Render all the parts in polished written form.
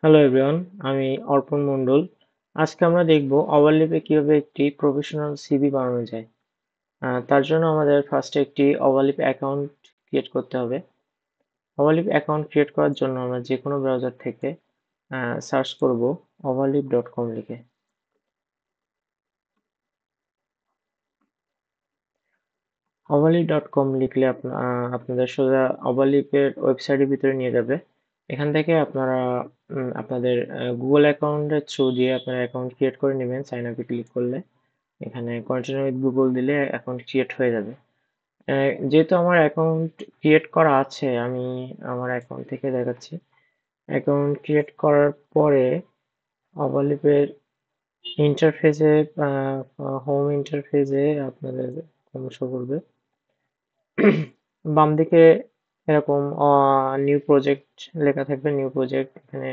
Hello everyone, আমি অর্পণ মণ্ডল। আজকে আমরা দেখব ওভারল্যাপে কিভাবে একটি প্রফেশনাল সিভি বানানো যায়। তার জন্য আমাদের ফার্স্টে একটি ওভারল্যাপ অ্যাকাউন্ট ক্রিয়েট করতে হবে। ওভারল্যাপ অ্যাকাউন্ট ক্রিয়েট করার জন্য আমরা যে কোনো ব্রাউজার থেকে সার্চ করব overleap.com লিখে। overleap.com লিখলে আপনাদের সোজা ওভারল্যাপের ওয়েবসাইটের ভিতরে নিয়ে যাবে। এখান থেকে আপনারা আপনাদের গুগল অ্যাকাউন্টের থ্রু দিয়ে আপনারা অ্যাকাউন্ট ক্রিয়েট করে নেবেন সাইন আপে ক্লিক করলে। এখানে কন্টিনিউ উইথ গুগল দিলে অ্যাকাউন্ট ক্রিয়েট হয়ে যাবে। যেহেতু আমার অ্যাকাউন্ট ক্রিয়েট করা আছে, আমি আমার অ্যাকাউন্ট থেকে দেখাচ্ছি। অ্যাকাউন্ট ক্রিয়েট করার পরে ওভারল্যাপের ইন্টারফেসে, হোম ইন্টারফেসে আপনাদের শো করবে। বাম দিকে এরকম নিউ প্রজেক্ট লেখা থাকবে। নিউ প্রজেক্ট, এখানে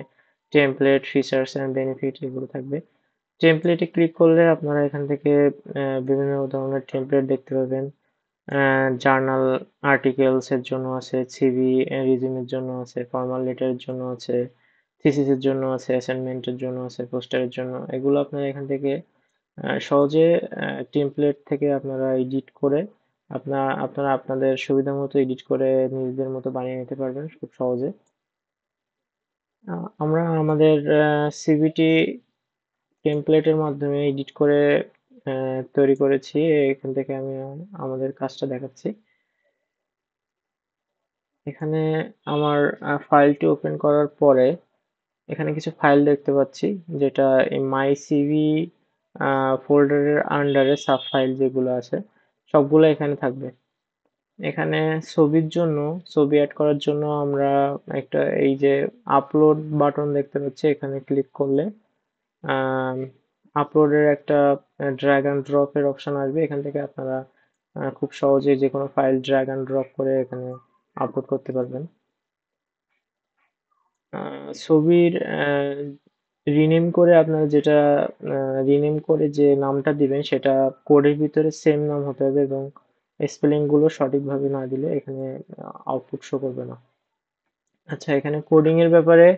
টেমপ্লেট, ফিচার্স অ্যান্ড বেনিফিট এগুলো থাকবে। টেমপ্লেটে ক্লিক করলে আপনারা এখান থেকে বিভিন্ন ধরনের টেমপ্লেট দেখতে পাবেন। জার্নাল আর্টিকেলস এর জন্য আছে, সিভি রিজিউমের জন্য আছে, ফর্মাল লেটারের জন্য আছে, থিসিসের জন্য আছে, অ্যাসাইনমেন্টের জন্য আছে, পোস্টারের জন্য। এগুলো আপনারা এখান থেকে সহজে টেমপ্লেট থেকে আপনারা এডিট করে আপনারা আপনাদের সুবিধা মতো এডিট করে নিজেদের মতো বানিয়ে নিতে পারবেন খুব সহজে। আমরা আমাদের সিভিটি টেমপ্লেটের মাধ্যমে এডিট করে তৈরি করেছি। এখান থেকে আমি আমাদের কাজটা দেখাচ্ছি। এখানে আমার ফাইলটি ওপেন করার পরে এখানে কিছু ফাইল দেখতে পাচ্ছি, যেটা এই মাই সিভি ফোল্ডারের আন্ডারে সাব ফাইল যেগুলো আছে সবগুলো এখানে থাকবে। এখানে ছবি অ্যাড করার জন্য আমরা একটা এই যে আপলোড বাটন দেখতে পাচ্ছি, এখানে ক্লিক করলে আপলোডের একটা ড্র্যাগ অ্যান্ড ড্রপের অপশন আসবে। এখান থেকে আপনারা খুব সহজে যে কোনো ফাইল ড্র্যাগ অ্যান্ড ড্রপ করে এখানে আপলোড করতে পারবেন। ছবির রিনেম করে আপনারা যেটা রিনেম করে যে নামটা দিবেন সেটা কোডের ভিতরে সেম নাম হতে হবে, এবং স্পেলিং গুলো সঠিকভাবে না দিলে এখানে আউটপুট শো করবে না। আচ্ছা, এখানে কোডিং এর ব্যাপারে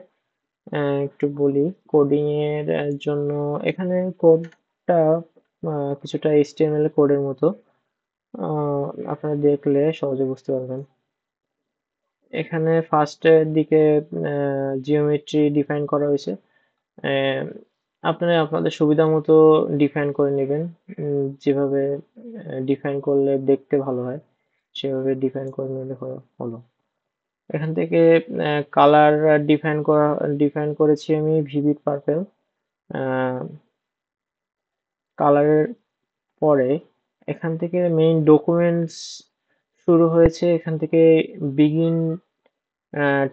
একটু বলি। কোডিং এর জন্য এখানে কোডটা কিছুটা HTML কোডের মতো। আপনারা দেখলে সহজে বুঝতে পারবেন। এখানে ফার্স্টের দিকে জিওমেট্রি ডিফাইন করা হয়েছে। আহ, আপনারা আপনাদের সুবিধা মতো ডিফাইন করে নেবেন। যেভাবে ডিফাইন করলে দেখতে ভালো হয় সেভাবে ডিফাইন করে নিলে হলো। এখান থেকে কালার ডিফাইন করেছি আমি ভিভিড পার্পল। কালারের পরে এখান থেকে মেইন ডকুমেন্টস শুরু হয়েছে এখান থেকে বিগিন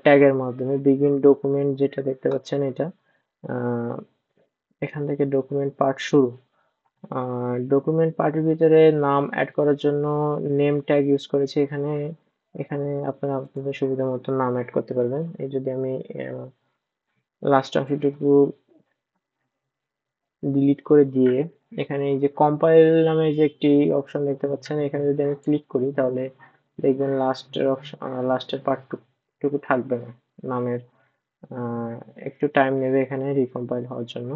ট্যাগের মাধ্যমে। বিগিন ডকুমেন্ট যেটা দেখতে পাচ্ছেন এটা, আহ, এখান থেকে ডকুমেন্ট পার্ট শুরু। ডকুমেন্ট পার্টের ভিতরে নাম অ্যাড করার জন্য নেম ট্যাগ ইউজ করেছি এখানে। এখানে আপনারা আপনাদের সুবিধা মতো নাম অ্যাড করতে পারবেন। এই যদি আমি লাস্ট অংশটুকু ডিলিট করে দিয়ে এখানে এই যে কম্পাইল নামে যে একটি অপশন দেখতে পাচ্ছেন, এখানে যদি আমি ক্লিক করি তাহলে দেখবেন লাস্টের পার্টটুকু থাকবে না নামের। আহ, একটু টাইম নেবে এখানে রিকম্পাইল হওয়ার জন্য।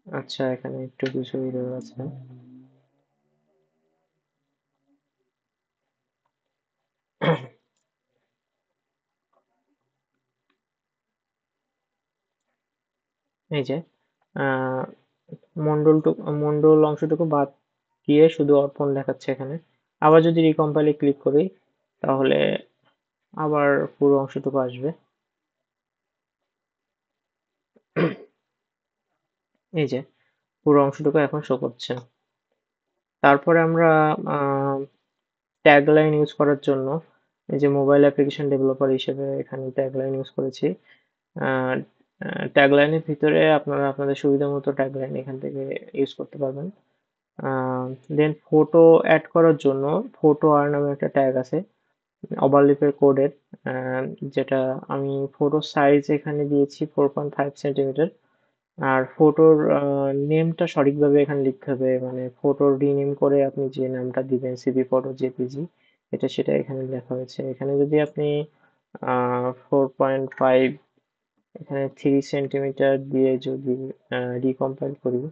আচ্ছা, এখানে একটু কিছু এরর আছে। এই যে আহ মন্ডল অংশটুকু বাদ দিয়ে শুধু অর্পণ দেখাচ্ছে এখানে। আবার যদি রিকম্পাইলে ক্লিক করি তাহলে আবার পুরো অংশটুকু আসবে। এই যে পুরো অংশটুকু এখন শো করছে। তারপরে আমরা ট্যাগলাইন ইউজ করার জন্য এই যে মোবাইল অ্যাপ্লিকেশন ডেভেলপার হিসেবে এখানে ট্যাগলাইন ইউজ করেছি। ট্যাগলাইনের ভিতরে আপনারা আপনাদের সুবিধা মতো ট্যাগলাইন এখান থেকে ইউজ করতে পারবেন। দেন ফটো অ্যাড করার জন্য ফটো আর নামে একটা ট্যাগ আছে ওভারলিপের কোডের, যেটা আমি ফটো সাইজ এখানে দিয়েছি 4.5 সেন্টিমিটার। আর ফটোর নেমটা সঠিকভাবে এখানে লিখতে হবে, মানে ফটো রিনেম করে আপনি যে নামটা দিবেন সিভি ফটো জেপিজি সেটা এখানে লেখা হয়েছে। এখানে যদি আপনি 4.5 এখানে 3 সেন্টিমিটার দিয়ে যদি রিকম্পাইল করি,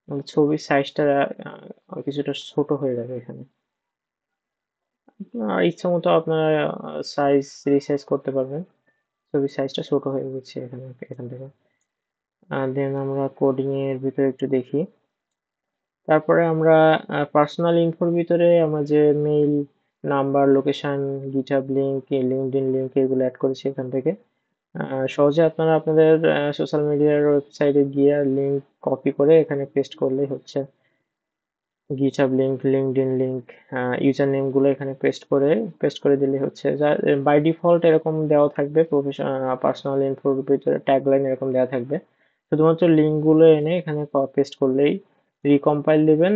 তাহলে ছবির সাইজটা কিছুটা ছোট হয়ে যাবে এখানে। ইচ্ছা মতো আপনারা সাইজ রিসাইজ করতে পারবেন। ছবির সাইজটা ছোট হয়ে গেছে এখান থেকে। দেন আমরা কোডিং এর ভিতরে একটু দেখি। তারপরে আমরা পার্সোনাল ইনফোর ভিতরে আমরা যে mail, number, location, GitHub link, LinkedIn link এগুলো অ্যাড করেছি এখান থেকে। সহজে আপনারা আপনাদের সোশ্যাল মিডিয়ার ওয়েবসাইটে গিয়ে লিংক কপি করে এখানে পেস্ট করলেই হচ্ছে। GitHub link, LinkedIn link, user name গুলো এখানে পেস্ট করে দিলে হচ্ছে। বাই ডিফল্ট এরকম দেওয়া থাকবে, পার্সোনাল ইনফোর ভিতরে ট্যাগলাইন এরকম দেওয়া থাকবে। শুধুমাত্র লিঙ্ক গুলো এনে এখানে পেস্ট করলেই রিকম্পাইল দিবেন,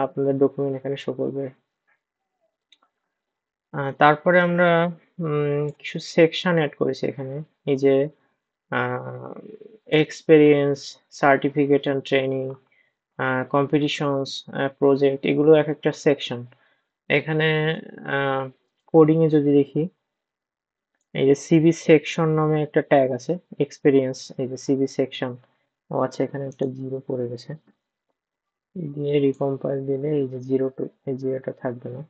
আপনাদের ডকুমেন্ট এখানে শো করবে। তারপরে আমরা কিছু সেকশন অ্যাড করেছি এখানে। এই যে experience, certificate and training, competitions, project, এগুলো এক একটা সেকশন। এখানে কোডিং এ যদি দেখি, এই যে সিভি সেকশন নামে একটা ট্যাগ আছে, এক্সপেরিয়েন্স, এই যে সিভি সেকশন, ও আচ্ছা এখানে একটা জিরো পড়ে গেছে, দিয়ে রিকম্পাইল দিলে এই যে এই জিরোটা থাকবে না।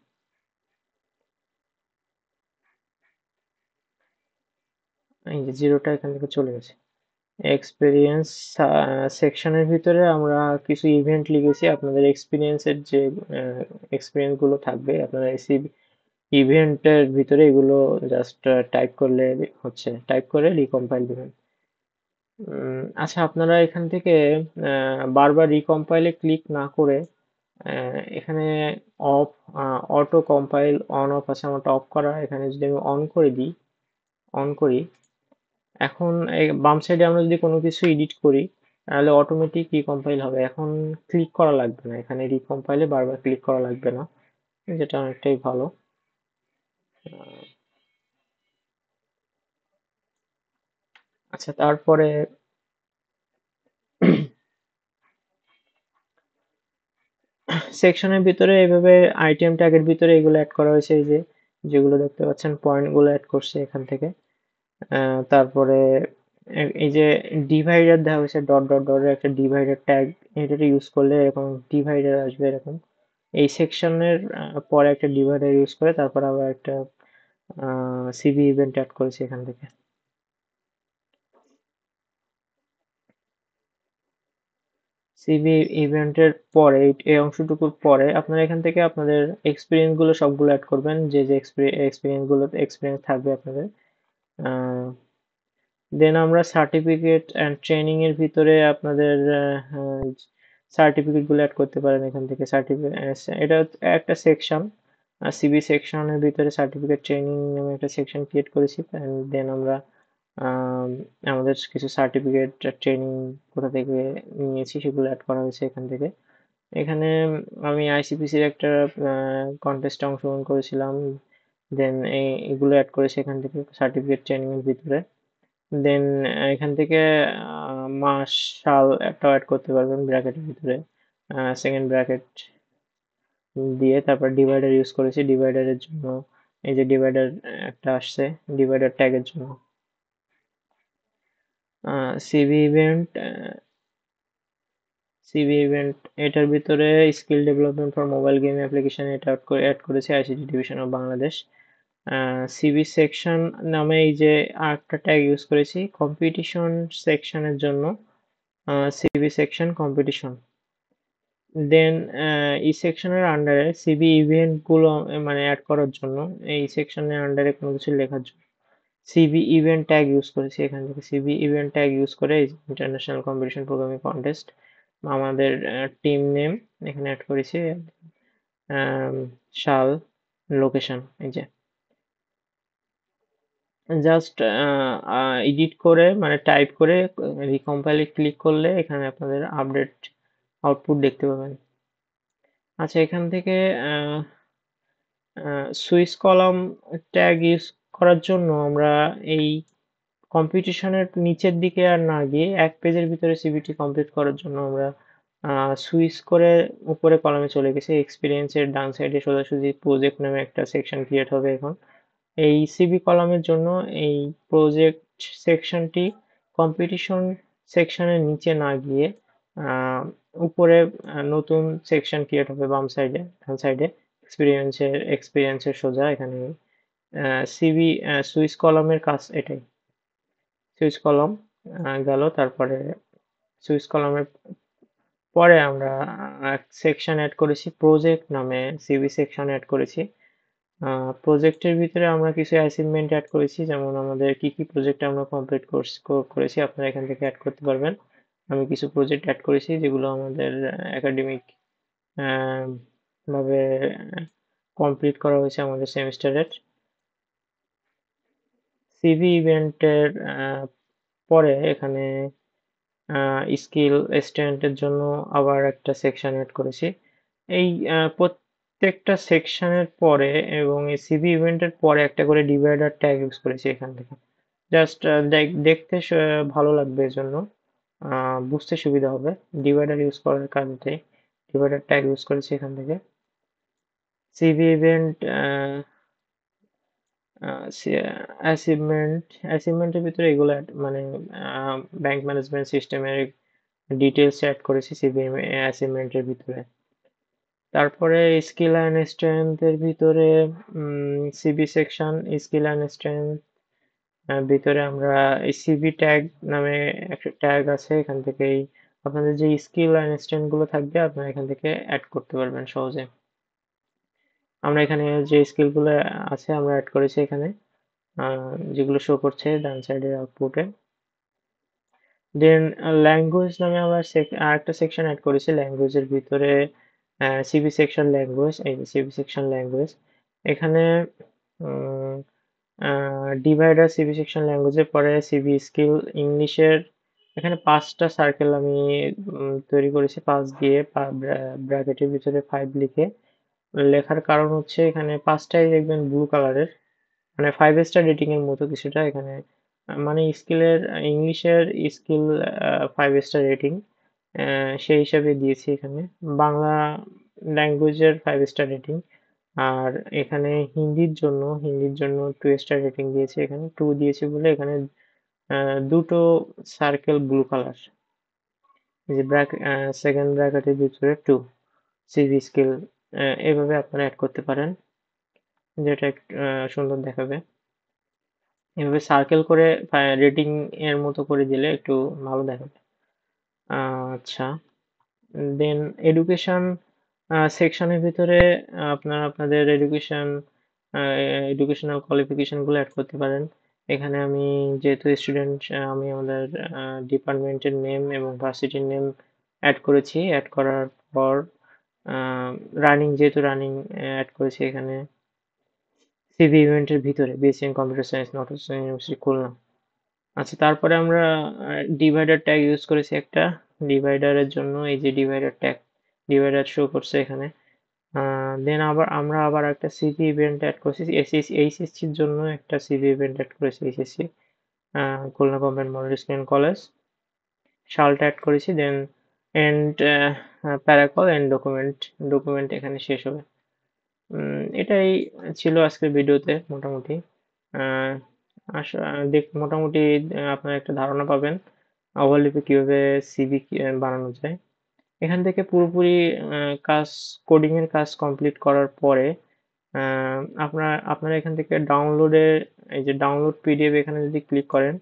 এই যে জিরোটা এখান থেকে চলে গেছে। এক্সপেরিয়েন্স সেকশনের ভিতরে আমরা কিছু ইভেন্ট লিখেছি। আপনাদের এক্সপিরিয়েন্সের যে এক্সপিরিয়েন্স গুলো থাকবে, আপনারা এই ইভেন্টের ভিতরে এগুলো জাস্ট টাইপ করলে হচ্ছে, টাইপ করে রিকম্পাইল দিবেন। আচ্ছা, আপনারা এখান থেকে বারবার রিকম্পাইলে ক্লিক না করে এখানে of auto compile on of আছে, আমারটা অফ করা। এখানে যদি আমি অন করি, এখন এই বাম সাইডে আমরা যদি কোনো কিছু এডিট করি, তাহলে অটোমেটিক রিকম্পাইল হবে। এখন ক্লিক করা লাগবে না, এখানে রিকম্পাইলে বারবার ক্লিক করা লাগবে না, যেটা অনেকটাই ভালো। আচ্ছা, তারপরে সেকশনের ভিতরে এইভাবে আইটেম ট্যাগের ভিতরে এগুলো অ্যাড করা হয়েছে। এই যে যেগুলো দেখতে পাচ্ছেন পয়েন্ট গুলো অ্যাড করছে এখান থেকে। তারপরে এই যে ডিভাইডার দেওয়া হয়েছে, ডট ডট ডটের একটা ডিভাইডার ট্যাগ, এটা ইউজ করলে এরকম ডিভাইডার আসবে এরকম। এই সেকশনের পরে একটা ডিভাইডার ইউজ করে তারপর আবার একটা সিভি ইভেন্ট অ্যাড করেছি এখান থেকে। সিভি ইভেন্টের পরে এই অংশটুকুর পরে আপনারা এখান থেকে আপনাদের এক্সপিরিয়েন্স গুলো সবগুলো অ্যাড করবেন, যে এক্সপিরিয়েন্স থাকবে আপনাদের। দেন আমরা সার্টিফিকেট অ্যান্ড ট্রেনিং এর ভিতরে আপনাদের সার্টিফিকেট গুলো অ্যাড করতে পারেন এখান থেকে। সার্টিফিকেট, এটা একটা সেকশন, সিবি সেকশনের ভিতরে সার্টিফিকেট ট্রেনিং নামে একটা সেকশন ক্রিয়েট করেছি। দেন আমরা আমাদের কিছু সার্টিফিকেট ট্রেনিং কোথা থেকে নিয়েছি সেগুলো অ্যাড করা হয়েছে এখান থেকে। এখানে আমি আইসিপিসির একটা কন্টেস্টে অংশগ্রহণ করেছিলাম। দেন এগুলো অ্যাড করেছি এখান থেকে সার্টিফিকেট ট্রেনিং এর ভিতরে। দেন এখান থেকে মাস, সাল একটা অ্যাড করতে পারবেন ব্র্যাকেটের ভিতরে, সেকেন্ড ব্র্যাকেট দিয়ে। তারপর ডিভাইডার ইউজ করেছি ডিভাইডারের জন্য। এই যে ডিভাইডার একটা আসছে ডিভাইডার ট্যাগের জন্য। সিভি ইভেন্ট, এটার ভিতরে skill development for mobile game application, এটা অ্যাড করেছি ICT division of Bangladesh. CV section নামে এই যে আরেকটা ট্যাগ ইউজ করেছি কম্পিটিশন সেকশনের জন্য, সিভি সেকশন কম্পিটিশন। দেন এই সেকশনের আন্ডারে সিভি ইভেন্ট গুলো মানে অ্যাড করার জন্য, এই সেকশনের আন্ডারে কোনো কিছু লেখার জন্য সিভি ইভেন্ট ট্যাগ ইউজ করেছি এখান থেকে। সিভি ইভেন্ট ট্যাগ ইউজ করে ইন্টারন্যাশনাল কম্পিটিশন প্রোগ্রামিং কন্টেস্ট, আমাদের টিম নেম এখানে অ্যাড করেছি, সাল, লোকেশন। এই যে জাস্ট এডিট করে মানে টাইপ করে রিকম্পাইলে ক্লিক করলে এখানে আপনাদের আপডেট আউটপুট দেখতে পাবেন। আচ্ছা, এখান থেকে সুইচ কলাম ট্যাগ ইউজ করার জন্য আমরা এই কম্পিটিশনের নিচের দিকে আর না গিয়ে এক পেজের ভিতরে সিভিটি কমপ্লিট করার জন্য আমরা সুইচ করে উপরে কলামে চলে গেছে। এক্সপিরিয়েন্সের ডান সাইডে সোজাসুজি প্রজেক্ট নামে একটা সেকশন ক্রিয়েট হবে এখন। এই সিভি কলামের জন্য এই প্রজেক্ট সেকশনটি কম্পিটিশন সেকশনের নিচে না গিয়ে আহ, উপরে নতুন সেকশন ক্রিয়েট হবে বাম সাইডে, ডান সাইডে এক্সপিরিয়েন্সের সোজা এখানে সিভি সুইচ কলামের কাজ এটাই। সুইচ কলাম গেল, তারপরে সুইচ কলামের পরে আমরা সেকশন অ্যাড করেছি প্রজেক্ট নামে, সিভি সেকশন অ্যাড করেছি। প্রজেক্টের ভিতরে আমরা কিছু অ্যাসাইনমেন্ট অ্যাড করেছি, যেমন আমাদের কি কি প্রজেক্ট আমরা কমপ্লিট করেছি আপনারা এখান থেকে অ্যাড করতে পারবেন। আমি কিছু প্রজেক্ট অ্যাড করেছি যেগুলো আমাদের একাডেমিক ভাবে কমপ্লিট করা হয়েছে আমাদের সেমিস্টারের। সিভি ইভেন্টের পরে এখানে স্কিল স্টুডেন্টের জন্য আবার একটা সেকশন অ্যাড করেছি। এই প্রত্যেকটা সেকশনের পরে এবং এই সিভি ইভেন্টের পরে একটা করে ডিভাইডার ট্যাগ ইউজ করেছি এখান থেকে। জাস্ট দেখতে ভালো লাগবে এজন্য, বুঝতে সুবিধা হবে। ডিভাইডার ইউজ করার কারণে ডিভাইডার ট্যাগ ইউজ করেছি এখান থেকে। সিভি ইভেন্ট অ্যাচিভমেন্টের ভিতরে এগুলো মানে ব্যাংক ম্যানেজমেন্ট সিস্টেমের ডিটেলস অ্যাড করেছি সিভি অ্যাচিভমেন্টের ভিতরে। তারপরে স্কিল অ্যান্ড স্ট্রেংথের ভিতরে CV section, skill and strength ভিতরে আমরা এই সিভি ট্যাগ নামে একটা ট্যাগ আছে, এখান থেকেই আপনাদের যে স্কিল অ্যান্ড স্ট্রেংথ গুলো থাকবে আপনারা এখান থেকে অ্যাড করতে পারবেন সহজে। আমরা এখানে যে স্কিল গুলো আছে আমরা অ্যাড করেছি এখানে, যেগুলো শো করছে ডান সাইডের আউটপুটে। দেন ল্যাঙ্গুয়েজ নামে আবার আরেকটা সেকশন অ্যাড করেছি ল্যাঙ্গুয়েজের ভিতরে, সিভি সেকশন ল্যাঙ্গুয়েজ। এই যে সিভি সেকশন ল্যাঙ্গুয়েজ এখানে ডিভাইডার সিভি সেকশন ল্যাঙ্গুয়েজের পরে সিভি স্কিল ইংলিশের এখানে 5টা সার্কেল আমি তৈরি করেছি, 5 দিয়ে ব্র্যাকেটের ভিতরে 5 লিখে। লেখার কারণ হচ্ছে এখানে 5টাই দেখবেন ব্লু কালারের, মানে 5 স্টার রেটিং এর মতো কিছুটা এখানে। মানে স্কিলের ইংলিশের স্কিল 5 স্টার রেটিং সেই হিসাবে দিয়েছি এখানে। বাংলা ল্যাঙ্গুয়েজের 5 স্টার রেটিং। আর এখানে হিন্দির জন্য 2 স্টার রেটিং দিয়েছি, এখানে 2 দিয়েছি বলে এখানে দুটো সার্কেল ব্লু কালার, যে সেকেন্ড ব্র্যাকেটের ভিতরে 2 সিভি স্কিল। এইভাবে আপনারা অ্যাড করতে পারেন, যেটা একটু সুন্দর দেখাবে। এভাবে সার্কেল করে রেটিং এর মতো করে দিলে একটু ভালো দেখাবে। আচ্ছা, দেন এডুকেশন সেকশনের ভিতরে আপনারা আপনাদের এডুকেশনাল কোয়ালিফিকেশন গুলো অ্যাড করতে পারেন। এখানে আমি যেহেতু স্টুডেন্ট, আমি আমাদের ডিপার্টমেন্টের নেম এবং ভার্সিটির নেম অ্যাড করেছি। অ্যাড করার পর যেহেতু রানিং অ্যাড করেছি এখানে সিভি ইভেন্টের ভিতরে, BSc in computer science, north eastern university Khulna. আচ্ছা, তারপরে আমরা ডিভাইডার ট্যাগ ইউজ করেছি একটা। ডিভাইডারের জন্য এই যে ডিভাইডার শো করছে এখানে। দেন আমরা আবার একটা সিভি ইভেন্ট অ্যাড করেছি এইচএসসির জন্য, একটা সিভি ইভেন্ট অ্যাড করেছি HSC Khulna government model school and college. সালটা অ্যাড করেছি। দেন এন্ড প্যারাকল এন্ড ডকুমেন্ট এখানে শেষ হবে। এটাই ছিল আজকের ভিডিওতে মোটামুটি। আহ, মোটামুটি আপনারা একটা ধারণা পাবেন ওভারলিপে কিভাবে সিভি বানানো যায়। এখান থেকে পুরোপুরি কোডিং এর কাজ কমপ্লিট করার পরে আপনারা এখান থেকে এই যে ডাউনলোড পিডিএফ এখানে যদি ক্লিক করেন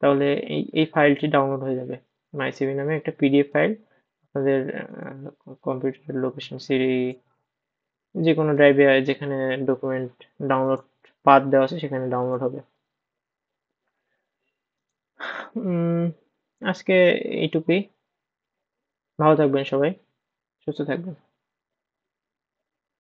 তাহলে এই ফাইলটি ডাউনলোড হয়ে যাবে। মাইসিভি নামে একটা পিডিএফ ফাইল আপনাদের কম্পিউটারের লোকেশন যে কোনো ড্রাইভে যেখানে ডকুমেন্ট ডাউনলোড পাথ দেওয়া আছে সেখানে ডাউনলোড হবে। উম, আজকে এইটুকুই। ভালো থাকবেন সবাই, সুস্থ থাকবেন।